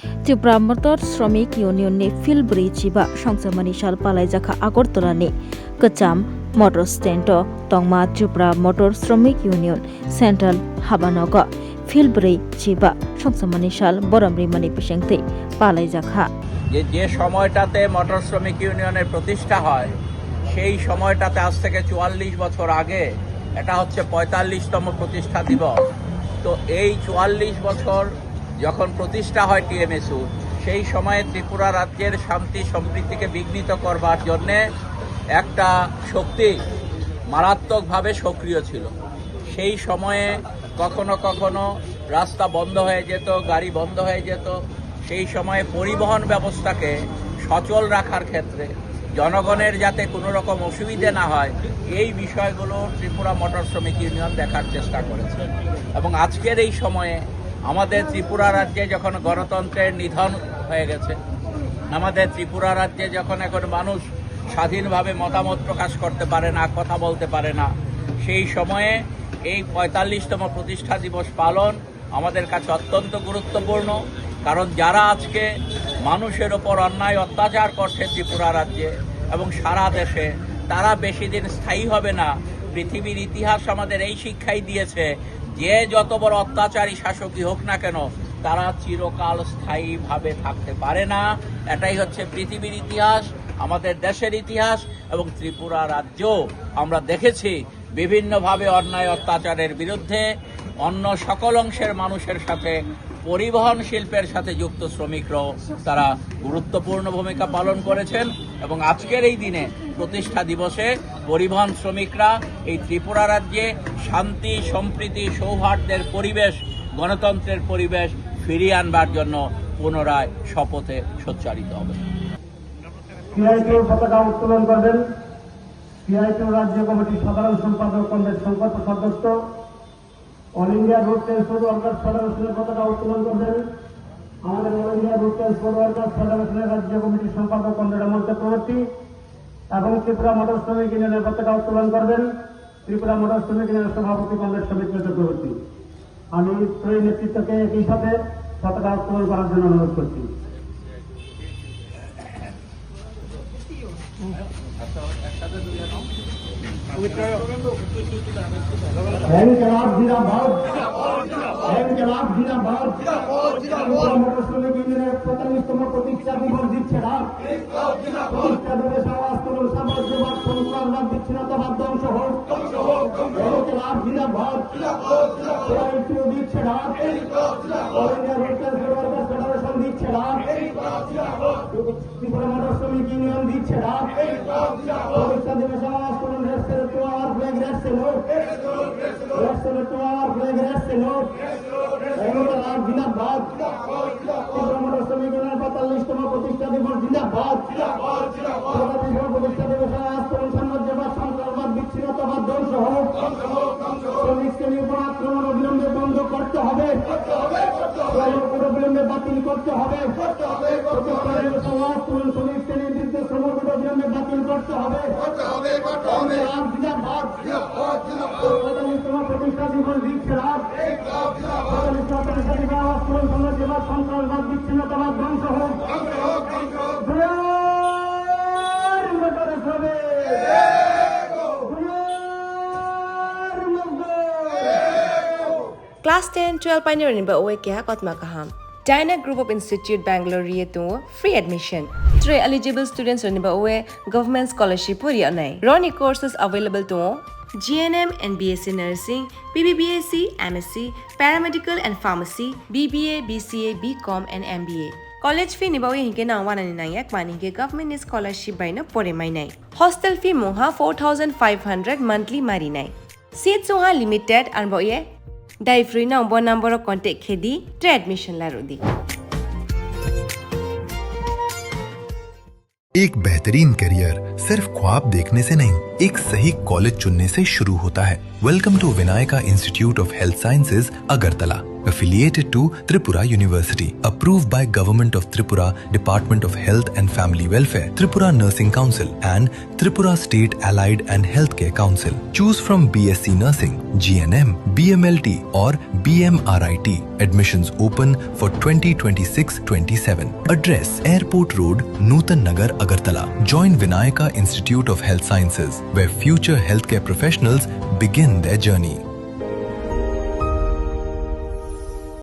Tripura motor শ্রমিক ইউনিয়ननि फिलब्रै Chiba संसामानि साल पालायजाखा आगरतलानि कचाम motor stand तंमा Tripura motor श्रमिक इउनियन सेन्ट्रल हाबानग फिलब्रै चिबा संसामानि साल बरमरिमानि पिसेंते पालायजाखा যে সময়টাতে মোটর শ্রমিক ইউনিয়নের প্রতিষ্ঠা হয় সেই সময়টাতে আজ থেকে ৪৪ বছর আগে এটা হচ্ছে ৪৫তম প্রতিষ্ঠা দিবস। তো এই ৪৪ বছর যখন প্রতিষ্ঠা হয় টিএমএসইউ, সেই সময়ে ত্রিপুরা রাজ্যের শান্তি সম্প্রীতিকে বিঘ্নিত করবার জন্যে একটা শক্তি মারাত্মকভাবে সক্রিয় ছিল। সেই সময়ে কখনো কখনো রাস্তা বন্ধ হয়ে যেত, গাড়ি বন্ধ হয়ে যেত। সেই সময়ে পরিবহন ব্যবস্থাকে সচল রাখার ক্ষেত্রে জনগণের যাতে কোনো রকম অসুবিধে না হয়, এই বিষয়গুলো ত্রিপুরা মোটর শ্রমিক ইউনিয়ন দেখার চেষ্টা করেছে। এবং আজকের এই সময়ে আমাদের ত্রিপুরা রাজ্যে যখন গণতন্ত্রের নিধন হয়ে গেছে, আমাদের ত্রিপুরা রাজ্যে যখন এখন মানুষ স্বাধীনভাবে মতামত প্রকাশ করতে পারে না, কথা বলতে পারে না, সেই সময়ে এই ৪৫তম প্রতিষ্ঠা দিবস পালন আমাদের কাছে অত্যন্ত গুরুত্বপূর্ণ। কারণ যারা আজকে মানুষের ওপর অন্যায় অত্যাচার করছে ত্রিপুরা রাজ্যে এবং সারা দেশে, তারা বেশি দিন স্থায়ী হবে না। পৃথিবীর ইতিহাস আমাদের এই শিক্ষাই দিয়েছে যে যত বড় অত্যাচারী শাসকই হোক না কেন, তারা চিরকাল স্থায়ীভাবে থাকতে পারে না। এটাই হচ্ছে পৃথিবীর ইতিহাস, আমাদের দেশের ইতিহাস। এবং ত্রিপুরা রাজ্য আমরা দেখেছি বিভিন্নভাবে অন্যায় অত্যাচারের বিরুদ্ধে অন্য সকল অংশের মানুষের সাথে, পরিবহন শিল্পের সাথে যুক্ত শ্রমিকরাও তারা গুরুত্বপূর্ণ ভূমিকা পালন করেছেন। এবং আজকের এই দিনে প্রতিষ্ঠা দিবসে পরিবহন শ্রমিকরা এই ত্রিপুরা রাজ্যে শান্তি সম্প্রীতি সৌহার্দ্যের পরিবেশ, গণতন্ত্রের পরিবেশ ফিরিয়ে আনবার জন্য পুনরায় শপথে সোচ্চারিত হবে। সিআইটিউ পতাকা উত্তোলন করবেন সিআইটিউ রাজ্য কমিটির সাধারণ সম্পাদক কংগ্রেস সংকল্প সদস্য। All India road transport workers ফেডারেশনের পতাকা উত্তোলন করবেন আমাদের all India road transport workers ফেডারেশনের রাজ্য কমিটির সম্পাদক কংগ্রেস হেমন্ত চক্রবর্তী। এবং ত্রিপুরা মোটর শ্রমিক ইউনিয়নের পতাকা উত্তোলন করবেন ত্রিপুরা মোটর শ্রমিক ইউনিয়নের সভাপতি কংগ্রেস সৌমিত্র চক্রবর্তী। আমি ত্রয়ী নেতৃত্বকে একই সাথে পতাকা উত্তোলন করার জন্য অনুরোধ করছি। ইনকলাব জিন্দাবাদ, ইনকলাব জিন্দাবাদ। মোটর শ্রমিক ইউনিয়নের ৪৫তম প্রতিষ্ঠা দিবস দিচ্ছে না। প্রতিষ্ঠা দিবসে আওয়াজ তুলুন, সাম্রাজ্যবাদ, সন্ত্রাসবাদ, বিচ্ছিন্নতাবাদ ধ্বংস হোক। ইনকলাব জিন্দাবাদ। সিআইটিউ দিচ্ছে না, all India road transport workers federation দিচ্ছে না, ত্রিপুরা মোটর শ্রমিক ইউনিয়ন দিচ্ছে না। প্রতিষ্ঠা দিবসে আওয়াজ তুলুন, red salute to our flag, red salute, red salute to our flag, red salute. ইনকলাব জিন্দাবাদ। ত্রিপুরা মোটর শ্রমিক ইউনিয়নের ৪৫তম প্রতিষ্ঠা দিবস জিন্দাবাদ। প্রতিষ্ঠা দিবসে আওয়াজ তুলুন, সাম্রাজ্যবাদ, সন্ত্রাসবাদ, বিচ্ছিন্নতাবাদ ধ্বংস হোক। শ্রমিক শ্রেণীর উপর আক্রমণ অবিলম্বে বন্ধ করতে হবে, অবিলম্বে বাতিল করতে হবে। প্রতিষ্ঠা দিবসে আওয়াজ তুলুন, শ্রমিক শ্রেণীর বিরুদ্ধে শ্রমকোড অবিলম্বে বাতিল করতে হবে। ইনকলাব জিন্দাবাদ। ৪৫তম প্রতিষ্ঠা দিবস দিচ্ছে না। ৪৫তম প্রতিষ্ঠা দিবসে আওয়াজ তুলুন, সাম্রাজ্যবাদ, সন্ত্রাসবাদ, বিচ্ছিন্নতাবাদ ধ্বংস হোক। Class 10-12 pioneering ba oe kya kotma kaham. Dyna Group of Institute Bangalore to free admission. 3 eligible students rani ba oe government scholarship puri anai. Roni courses available to GNM and BSc Nursing, BBBSc, MSc, Paramedical and Pharmacy, BBA, BCA, BCom and MBA. College fee ni ba oe hinke na 199 mani ke government scholarship by na pore mai nai. Hostel fee moha 4500 monthly mari nai. Seats oha limited and ba oe दाई free number contact खेदी ट्रे admission लारो दी। एक बेहतरीन career सिर्फ ख्वाब देखने से नहीं, एक सही कॉलेज चुनने से शुरू होता है। Welcome to Vinayaka institute of health sciences, Agartala. Affiliated to Tripura University. Approved by Government of Tripura, Department of Health and Family Welfare, Tripura Nursing Council and Tripura State Allied and Healthcare Council. Choose from BSc Nursing, GNM, BMLT or BMRIT. Admissions open for 2026-27. Address: Airport Road, Nutan Nagar, Agartala. Join Vinayaka Institute of Health Sciences, where future healthcare professionals begin their journey.